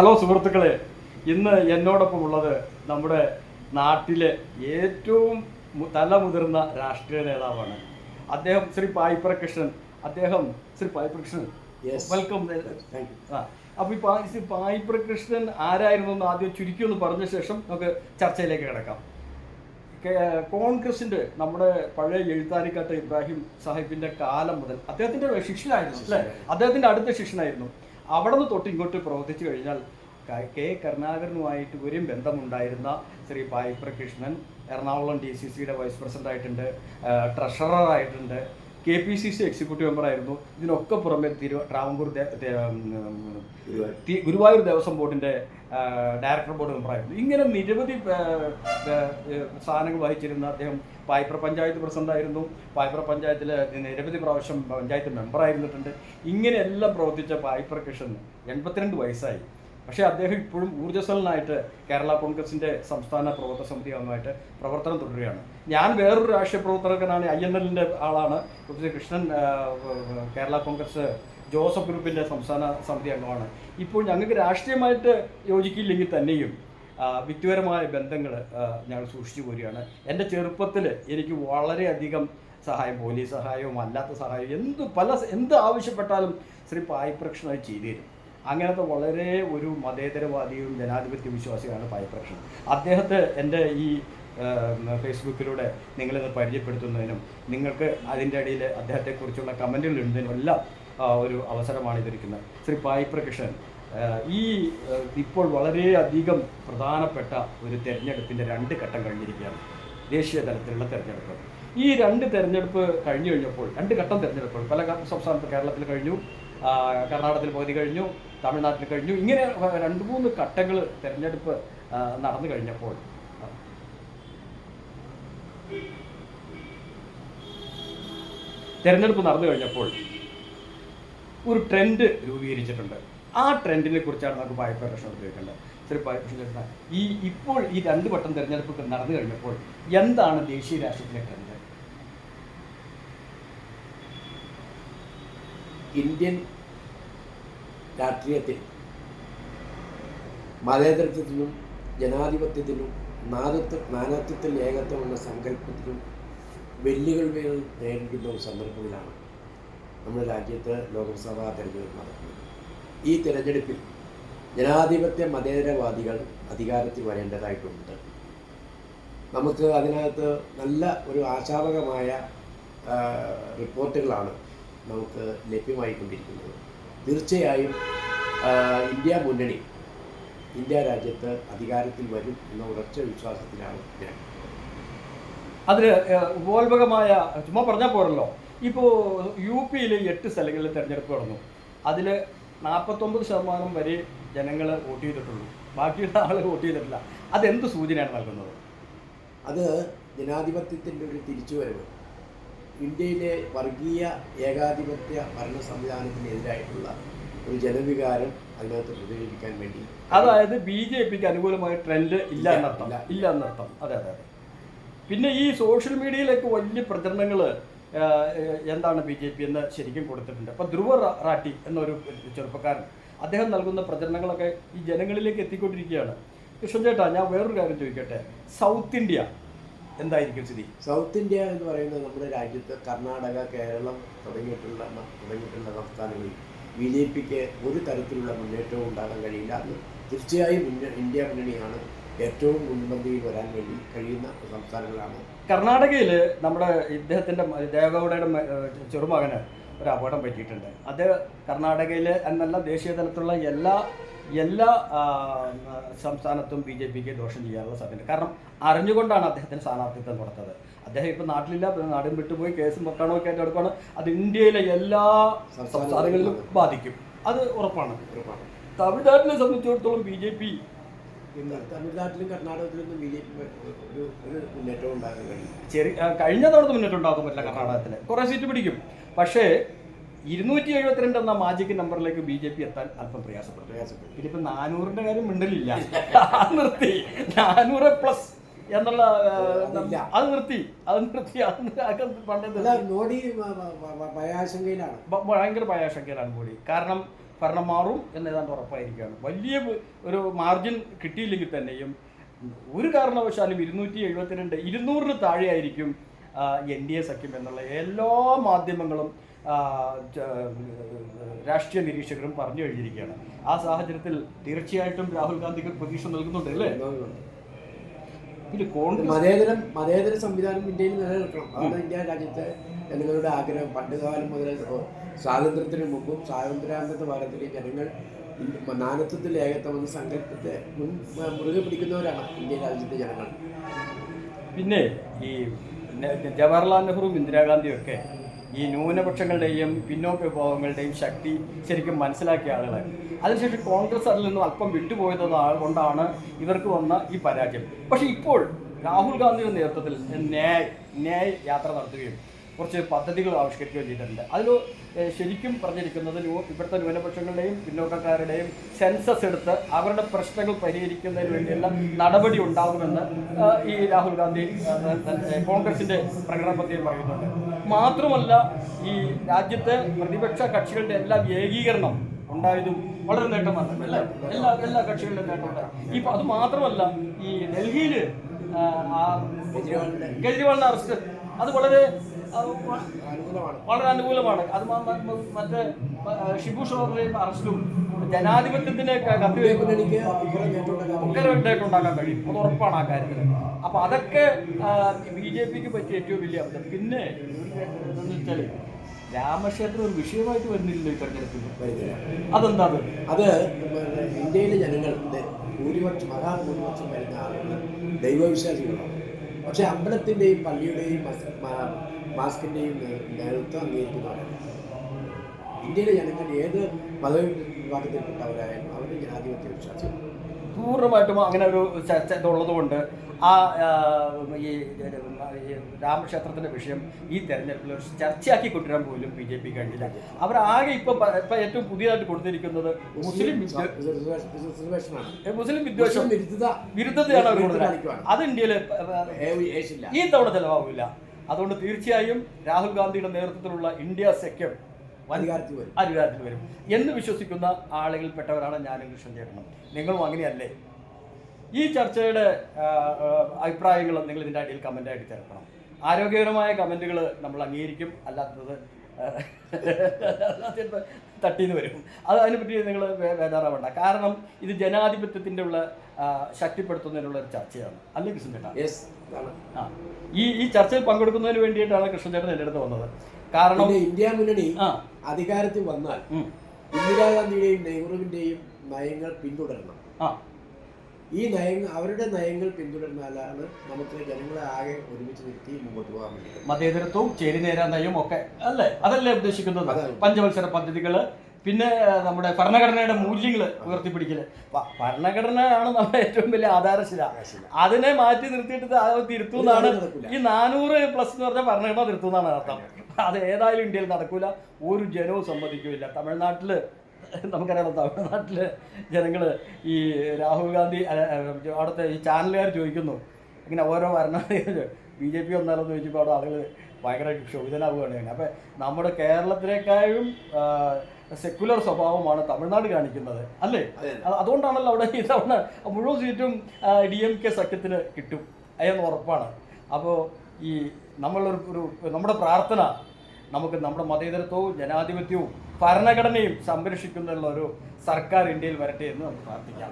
Hello സുഹൃത്തുക്കളെ, ഇന്ന് എന്നോടൊപ്പം ഉള്ളത് നമ്മുടെ നാട്ടിലെ ഏറ്റവും തലമുതിർന്ന രാഷ്ട്രീയ നേതാവാണ്. അദ്ദേഹം ശ്രീ പായിപ്രകൃഷ്ണൻ. വെൽക്കം. അപ്പോൾ ഈ പായിപ്രകൃഷ്ണൻ ആരായിരുന്നു എന്ന് ആദ്യം ചുരുക്കി ഒന്ന് പറഞ്ഞ ശേഷം നമുക്ക് ചർച്ചയിലേക്ക് കിടക്കാം. കോൺഗ്രസിന്റെ നമ്മുടെ പഴയ എഴുത്താനിക്കാട്ട് ഇബ്രാഹിം സാഹിബിന്റെ കാലം മുതൽ അദ്ദേഹത്തിന്റെ ശിഷ്യനായിരുന്നു അല്ലേ, അദ്ദേഹത്തിന്റെ അടുത്ത ശിഷ്യനായിരുന്നു. അവിടെ നിന്ന് തൊട്ട് ഇങ്ങോട്ട് പ്രവർത്തിച്ചു കഴിഞ്ഞാൽ കെ കരുണാകരനുമായിട്ട് ഒരു ബന്ധമുണ്ടായിരുന്ന ശ്രീ പായിപ്രകൃഷ്ണൻ എറണാകുളം DCCയുടെ വൈസ് പ്രസിഡന്റ് ആയിട്ടുണ്ട്, ട്രഷറർ ആയിട്ടുണ്ട്, KPCC എക്സിക്യൂട്ടീവ് മെമ്പറായിരുന്നു. ഇതിനൊക്കെ പുറമെ ഗുരുവായൂർ ദേവസ്വം ബോർഡിൻ്റെ ഡയറക്ടർ ബോർഡ് മെമ്പറായിരുന്നു. ഇങ്ങനെ നിരവധി സ്ഥാനങ്ങൾ വഹിച്ചിരുന്ന അദ്ദേഹം പായിപ്ര പഞ്ചായത്ത് പ്രസിഡന്റായിരുന്നു. പായിപ്ര പഞ്ചായത്തിൽ നിരവധി പ്രാവശ്യം പഞ്ചായത്ത് മെമ്പറായിരുന്നിട്ടുണ്ട്. ഇങ്ങനെയെല്ലാം പ്രവർത്തിച്ച പായിപ്രകൃഷ്ണൻ 82 വയസ്സായി. പക്ഷേ അദ്ദേഹം ഇപ്പോഴും ഊർജ്ജസ്വലനായിട്ട് കേരള കോൺഗ്രസിൻ്റെ സംസ്ഥാന പ്രവർത്തക സമിതി അംഗമായിട്ട് പ്രവർത്തനം തുടരുകയാണ്. ഞാൻ വേറൊരു രാഷ്ട്രീയ പ്രവർത്തകനാണ്, INL ആളാണ്. കൃഷ്ണൻ കേരള കോൺഗ്രസ് ജോസഫ് ഗ്രൂപ്പിൻ്റെ സംസ്ഥാന സമിതി അംഗമാണ്. ഇപ്പോൾ ഞങ്ങൾക്ക് രാഷ്ട്രീയമായിട്ട് യോജിക്കില്ലെങ്കിൽ തന്നെയും വ്യക്തിപരമായ ബന്ധങ്ങൾ ഞങ്ങൾ സൂക്ഷിച്ചു പോരുകയാണ്. എൻ്റെ ചെറുപ്പത്തിൽ എനിക്ക് വളരെയധികം സഹായം, പോലീസ് സഹായവും അല്ലാത്ത സഹായവും എന്ത് ആവശ്യപ്പെട്ടാലും ശ്രീ പായിപ്രകൃഷ്ണൻ അത് ചെയ്തു തരും. അങ്ങനത്തെ വളരെ ഒരു മതേതരവാദിയും ജനാധിപത്യ വിശ്വാസിയാണ് പായിപ്രകൃഷ്ണൻ. അദ്ദേഹത്തെ എൻ്റെ ഈ ഫേസ്ബുക്കിലൂടെ നിങ്ങളിത് പരിചയപ്പെടുത്തുന്നതിനും നിങ്ങൾക്ക് അതിൻ്റെ ഇടയിൽ അദ്ദേഹത്തെക്കുറിച്ചുള്ള കമൻറ്റുകൾ ഇടുന്നതിനും എല്ലാം ഒരു അവസരമാണ് ഇതൊരുക്കുന്നത്. ശ്രീ പായിപ്രകൃഷ്ണൻ ഇപ്പോൾ വളരെയധികം പ്രധാനപ്പെട്ട ഒരു തെരഞ്ഞെടുപ്പിൻ്റെ 2 ഘട്ടം കഴിഞ്ഞിരിക്കുകയാണ്. ദേശീയ തലത്തിലുള്ള തെരഞ്ഞെടുപ്പ്. ഈ 2 തെരഞ്ഞെടുപ്പ് കഴിഞ്ഞു കഴിഞ്ഞപ്പോൾ, 2 ഘട്ടം തെരഞ്ഞെടുപ്പുകൾ പല സംസ്ഥാനത്ത്, കേരളത്തിൽ കഴിഞ്ഞു, കർണാടകത്തിൽ പകുതി കഴിഞ്ഞു, തമിഴ്നാട്ടിൽ കഴിഞ്ഞു. ഇങ്ങനെ 2-3 ഘട്ടങ്ങൾ തെരഞ്ഞെടുപ്പ് നടന്നു കഴിഞ്ഞപ്പോൾ ഒരു ട്രെൻഡ് രൂപീകരിച്ചിട്ടുണ്ട്. ആ ട്രെൻഡിനെ കുറിച്ചാണ് നമുക്ക് പായിപ്രകൃഷ്ണൻ ചോദിക്കേണ്ടത്. ശ്രീ പായിപ്രകൃഷ്ണൻ, ഇപ്പോൾ ഈ 2 വട്ടം തെരഞ്ഞെടുപ്പ് നടന്നു കഴിഞ്ഞപ്പോൾ എന്താണ് ദേശീയ രാഷ്ട്രീയത്തിലെ ട്രെൻഡ്? ഇന്ത്യൻ രാഷ്ട്രീയത്തിൽ മതേതരത്വത്തിനും ജനാധിപത്യത്തിനും നാനാത്വത്തിൽ ഏകത്വം എന്ന സങ്കല്പത്തിനും വെല്ലുവിളികൾ നേരിടുന്ന ഒരു സന്ദർഭത്തിലാണ് നമ്മുടെ രാജ്യത്ത് ലോക്സഭാ തെരഞ്ഞെടുപ്പ് നടക്കുന്നത്. ഈ തെരഞ്ഞെടുപ്പിൽ ജനാധിപത്യ മതേതരവാദികൾ അധികാരത്തിൽ വരേണ്ടതായിട്ടുണ്ട്. നമുക്ക് അതിനകത്ത് നല്ല ഒരു ആശാവഹമായ റിപ്പോർട്ടുകളാണ് നമുക്ക് ലഭ്യമായിക്കൊണ്ടിരിക്കുന്നത്. തീർച്ചയായും ഇന്ത്യ രാജ്യത്ത് അധികാരത്തിൽ വരും എന്ന ഉറച്ച വിശ്വാസത്തിലാണ് ഞാൻ. അതിന് ഉപോത്ഭകമായ ചുമ്മാ പറഞ്ഞാൽ പോരല്ലോ. ഇപ്പോൾ UP 8 സ്ഥലങ്ങളിൽ തെരഞ്ഞെടുപ്പ് നടന്നു. അതിൽ 49% വരെ ജനങ്ങൾ വോട്ട് ചെയ്തിട്ടുള്ളൂ, ബാക്കിയുള്ള ആളുകൾ വോട്ട് ചെയ്തിട്ടില്ല. അതെന്ത് സൂചനയാണ് നൽകുന്നത്? അത് ജനാധിപത്യത്തിൻ്റെ ഒരു തിരിച്ചുവരവ്, ഇന്ത്യയിലെ വർഗീയ ഏകാധിപത്യ ഭരണ സംവിധാനത്തിനെതിരായിട്ടുള്ള ഒരു ജനവികാരം അതിനകത്ത് പ്രതിഫലിപ്പിക്കാൻ വേണ്ടി, അതായത് BJPക്ക് അനുകൂലമായ ട്രെൻഡ് ഇല്ല എന്നർത്ഥം. അതെ. പിന്നെ ഈ സോഷ്യൽ മീഡിയയിലേക്ക് വലിയ പ്രചരണങ്ങൾ എന്താണ് BJP എന്ന് ശരിക്കും കൊടുത്തിട്ടുണ്ട്. അപ്പോൾ ധ്രുവ റാട്ടി എന്നൊരു ചെറുപ്പക്കാരൻ, അദ്ദേഹം നൽകുന്ന പ്രചരണങ്ങളൊക്കെ ഈ ജനങ്ങളിലേക്ക് എത്തിക്കൊണ്ടിരിക്കുകയാണ്. കൃഷ്ണൻ ചേട്ടാ, ഞാൻ വേറൊരു കാര്യം ചോദിക്കട്ടെ. സൗത്ത് ഇന്ത്യ എന്തായിരിക്കും സ്ഥിതി? സൗത്ത് ഇന്ത്യ എന്ന് പറയുന്നത് നമ്മുടെ രാജ്യത്ത് കർണാടക, കേരളം തുടങ്ങിയിട്ടുള്ള സംസ്ഥാനങ്ങളിൽ BJPക്ക് ഒരു തരത്തിലുള്ള മുന്നേറ്റവും ഉണ്ടാകാൻ കഴിയില്ല. അത് തീർച്ചയായും ഇന്ത്യ മുന്നണിയാണ് ഏറ്റവും മുൻപന്തിയിൽ വരാൻ വേണ്ടി കഴിയുന്ന സംസ്ഥാനങ്ങളാണ്. കർണാടകയിൽ നമ്മുടെ ഇദ്ദേഹത്തിൻ്റെ ദേവഗൗഡയുടെ ചെറുമകന് ഒരു അപകടം പറ്റിയിട്ടുണ്ട്. അത് കർണാടകയിൽ എന്നല്ല, ദേശീയ തലത്തിലുള്ള എല്ലാ സംസ്ഥാനത്തും BJPക്ക് ദോഷം ചെയ്യാനുള്ള സാധ്യത. കാരണം അറിഞ്ഞുകൊണ്ടാണ് അദ്ദേഹത്തിന് സ്ഥാനാർത്ഥിത്വം കൊടുത്തത്. അദ്ദേഹം ഇപ്പോൾ നാട്ടിലില്ല, നാടും വിട്ടുപോയി കേസും മക്കാണൊക്കെ ആയിട്ട് എടുക്കുകയാണ്. അത് ഇന്ത്യയിലെ എല്ലാ സംസ്ഥാനങ്ങളിലും ബാധിക്കും, അത് ഉറപ്പാണ്. തമിഴ്നാട്ടിനെ സംബന്ധിച്ചിടത്തോളം BJP തമിഴ്നാട്ടിലും കർണാടകത്തിലൊന്നും BJP ഒരു മുന്നേറ്റവും ഉണ്ടാകാൻ കഴിയും. കഴിഞ്ഞ തവണ മുന്നേറ്റം ഉണ്ടാക്കാൻ പറ്റില്ല. കർണാടകത്തിൽ കുറേ സീറ്റ് പിടിക്കും, പക്ഷേ 272 എന്ന മാജിക് നമ്പറിലേക്ക് BJP എത്താൻ അല്പം പ്രയാസപ്പെട്ടു. ഇനിയിപ്പോൾ 400ന്റെ കാര്യം മിണ്ടലില്ല, നിർത്തി. 400+ എന്നുള്ള അത് നിർത്തി. മോഡി ഭയാശങ്കയിലാണ് മോഡി. കാരണം ഭരണം മാറും എന്ന് ഏതാണ്ട് ഉറപ്പായിരിക്കുകയാണ്. വലിയ ഒരു മാർജിൻ കിട്ടിയില്ലെങ്കിൽ തന്നെയും ഒരു കാരണവശാലും 272 താഴെയായിരിക്കും NDA സഖ്യം എന്നുള്ള എല്ലാ മാധ്യമങ്ങളും രാഷ്ട്രീയ നിരീക്ഷകരും പറഞ്ഞു കഴിഞ്ഞിരിക്കുകയാണ്. ആ സാഹചര്യത്തിൽ തീർച്ചയായിട്ടും രാഹുൽ ഗാന്ധിക്ക് പ്രതീക്ഷ നൽകുന്നുണ്ട് അല്ലേ? ഇത് മതേതര സംവിധാനം ഇന്ത്യയിൽ നിലനിൽക്കണം. അതാണ് ഇന്ത്യ രാജ്യത്തെ ജനങ്ങളുടെ ആഗ്രഹം. പണ്ടുകാലം മുതൽ സ്വാതന്ത്ര്യത്തിന് മുമ്പും സ്വാതന്ത്ര്യാനന്തര കാലത്തിലെ ജനങ്ങൾ നാനത്വത്തിൽ ഏകത്വം എന്ന സങ്കല്പത്തെ മുറുകെ പിടിക്കുന്നവരാണ് ഇന്ത്യ രാജ്യത്തെ ജനങ്ങൾ. പിന്നെ ഈ ജവഹർലാൽ നെഹ്റുവും ഇന്ദിരാഗാന്ധിയും ഒക്കെ ഈ ന്യൂനപക്ഷങ്ങളുടെയും പിന്നോക്ക വിഭാഗങ്ങളുടെയും ശക്തി ശരിക്കും മനസ്സിലാക്കിയ ആളുകളാണ്. അതിനുശേഷം കോൺഗ്രസ് അതിൽ നിന്നും അല്പം വിട്ടുപോയത് കൊണ്ടാണ് ഇവർക്ക് വന്ന ഈ പരാജയം. പക്ഷേ ഇപ്പോൾ രാഹുൽ ഗാന്ധിയുടെ നേതൃത്വത്തിൽ ന്യായ് യാത്ര നടത്തുകയും കുറച്ച് പദ്ധതികൾ ആവിഷ്കരിക്കുകയും ചെയ്തിട്ടുണ്ട്. അതിൽ ശരിക്കും പറഞ്ഞിരിക്കുന്നത് ഇവിടുത്തെ ന്യൂനപക്ഷങ്ങളുടെയും പിന്നോക്കക്കാരുടെയും സെൻസസ് എടുത്ത് അവരുടെ പ്രശ്നങ്ങൾ പരിഹരിക്കുന്നതിന് വേണ്ടിയുള്ള നടപടി ഉണ്ടാകുമെന്ന് ഈ രാഹുൽ ഗാന്ധി കോൺഗ്രസിൻ്റെ പ്രകടന പത്രികയിൽ പറയുന്നുണ്ട്. മാത്രമല്ല ഈ രാജ്യത്തെ പ്രതിപക്ഷ കക്ഷികളുടെ എല്ലാം ഏകീകരണം ഉണ്ടായതും വളരെ നേട്ടമാണ്. എല്ലാ കക്ഷികളുടെ നേട്ടമുണ്ടായി. ഇപ്പം അത് മാത്രമല്ല ഈ ഡൽഹിയിൽ കേജ്രിവാളിൻ്റെ അറസ്റ്റ് അത് വളരെ അനുകൂലമാണ്. അത് മറ്റേ ഷിബു ഷോറിന്റെയും അറസ്റ്റും ജനാധിപത്യത്തിന് ഉണ്ടാക്കാൻ കഴിയും. അത് ഉറപ്പാണ് ആ കാര്യത്തിൽ. അപ്പൊ അതൊക്കെ BJPക്ക് പറ്റിയ ഏറ്റവും വലിയ അബദ്ധം. പിന്നെ എന്താണെന്ന് വെച്ചാൽ രാമക്ഷേത്രം ഒരു വിഷയമായിട്ട് വരുന്നില്ലല്ലോ ഈ തെരഞ്ഞെടുപ്പിൽ. അതെന്താ? അത് ഇന്ത്യയിലെ ജനങ്ങളുടെ മഹാഭൂരിപക്ഷം വരുന്ന ആളുകൾ ദൈവവിശ്വാസികളാണ്. പക്ഷെ അമ്പലത്തിൻ്റെയും പള്ളിയുടെയും മാസ്കിൻ്റെയും നേതൃത്വം അംഗീകരിക്കുന്നവരല്ല. ഇന്ത്യയിലെ ജനങ്ങൾ ഏത് മതവിഭാഗത്തിൽപ്പെട്ടവരായാലും അവർ ജനാധിപത്യ വിശ്വാസികൾ പൂർണ്ണമായിട്ടും അങ്ങനെ ഒരു ചർച്ച ഇതുള്ളത് കൊണ്ട് ഈ രാമക്ഷേത്രത്തിൻ്റെ വിഷയം ഈ തെരഞ്ഞെടുപ്പിൽ ഒരു ചർച്ചയാക്കി കൊണ്ടുവരാൻ പോലും BJP കഴിഞ്ഞില്ല. അവരാകെ ഇപ്പം ഏറ്റവും പുതിയതായിട്ട് കൊടുത്തിരിക്കുന്നത് മുസ്ലിം വിദ്വേഷം വിരുദ്ധതയാണ് അവർ കൊടുത്തത്. അത് ഇന്ത്യയിൽ ഈ തവണ ചെലവാകില്ല. അതുകൊണ്ട് തീർച്ചയായും രാഹുൽ ഗാന്ധിയുടെ നേതൃത്വത്തിലുള്ള ഇന്ത്യ സഖ്യം അധികാരത്തിൽ വരും എന്ന് വിശ്വസിക്കുന്ന ആളുകളിൽപ്പെട്ടവരാണ് ഞാനും കൃഷ്ണൻ ചേട്ടനും. നിങ്ങളും അങ്ങനെയല്ലേ? ഈ ചർച്ചയുടെ അഭിപ്രായങ്ങൾ നിങ്ങൾ ഇതിൻ്റെ അടിയിൽ കമൻ്റായിട്ട് ചേർക്കണം. ആരോഗ്യകരമായ കമൻറ്റുകൾ നമ്മൾ അംഗീകരിക്കും, അല്ലാത്തത് തട്ടിന്ന് വരും. അതിനെപ്പറ്റി നിങ്ങൾ വേദാറാവണ്ട. കാരണം ഇത് ജനാധിപത്യത്തിൻ്റെ ഉള്ള ശക്തിപ്പെടുത്തുന്നതിനുള്ള ഒരു ചർച്ചയാണ് അല്ലേ കൃഷ്ണൻ ചേട്ടാ? ഈ ചർച്ചയിൽ പങ്കെടുക്കുന്നതിന് വേണ്ടിയിട്ടാണ് കൃഷ്ണൻ ചേട്ടൻ എൻ്റെ അടുത്ത് വന്നത്. കാരണം ഇന്ത്യ മുന്നണി അധികാരത്തിൽ വന്നാൽ ഇന്ദിരാഗാന്ധിയുടെയും നെഹ്റുവിൻ്റെയും നയങ്ങൾ പിന്തുടരണം. അവരുടെ നയങ്ങൾ പിന്തുടർന്നാലാണ് നമുക്ക് ജനങ്ങളെ ആകെ ഒരുമിച്ച് നിർത്തി മുമ്പോട്ട് പോകാൻ വേണ്ടി. മതേതരത്വവും ചേരിനേരാ നയവും ഒക്കെ അല്ലേ? അതല്ലേ ഉദ്ദേശിക്കുന്നത്? പഞ്ചവത്സര പദ്ധതികൾ, പിന്നെ നമ്മുടെ ഭരണഘടനയുടെ മൂല്യങ്ങൾ ഉയർത്തിപ്പിടിക്കൽ. ഭരണഘടനയാണ് നമ്മുടെ ഏറ്റവും വലിയ ആധാരശില. അതിനെ മാറ്റി നിർത്തിയിട്ട് തിരുത്തുന്നതാണ് ഈ 400+ എന്ന് പറഞ്ഞാൽ ഭരണഘടന തിരുത്തുന്നതാണ് അർത്ഥം. അത് ഏതായാലും ഇന്ത്യയിൽ നടക്കൂല, ഒരു ജനവും സമ്മതിക്കില്ല. തമിഴ്നാട്ടിൽ നമുക്കറിയാം, തമിഴ്നാട്ടിൽ ജനങ്ങൾ ഈ രാഹുൽ ഗാന്ധി അവിടുത്തെ ഈ ചാനലുകാർ ചോദിക്കുന്നു ഇങ്ങനെ ഓരോ BJP വന്നാലെന്ന് ചോദിച്ചപ്പോൾ അവിടെ ആളുകൾ ഭയങ്കര ക്ഷോഭിതനാവുകയാണ്. അപ്പം നമ്മുടെ കേരളത്തിലേക്കാളും സെക്യുലർ സ്വഭാവമാണ് തമിഴ്നാട് കാണിക്കുന്നത് അല്ലേ? അതുകൊണ്ടാണല്ലോ അവിടെ ഈ തവണ മുഴുവൻ സീറ്റും DMK സഖ്യത്തിന് കിട്ടും എന്ന് ഉറപ്പാണ്. അപ്പോൾ ഈ നമ്മുടെ പ്രാർത്ഥന നമുക്ക് നമ്മുടെ മതേതരത്വവും ജനാധിപത്യവും ഭരണഘടനയും സംരക്ഷിക്കുന്നതിനുള്ള ഒരു സർക്കാർ ഇന്ത്യയിൽ വരട്ടെ എന്ന് നമുക്ക് പ്രാർത്ഥിക്കാം.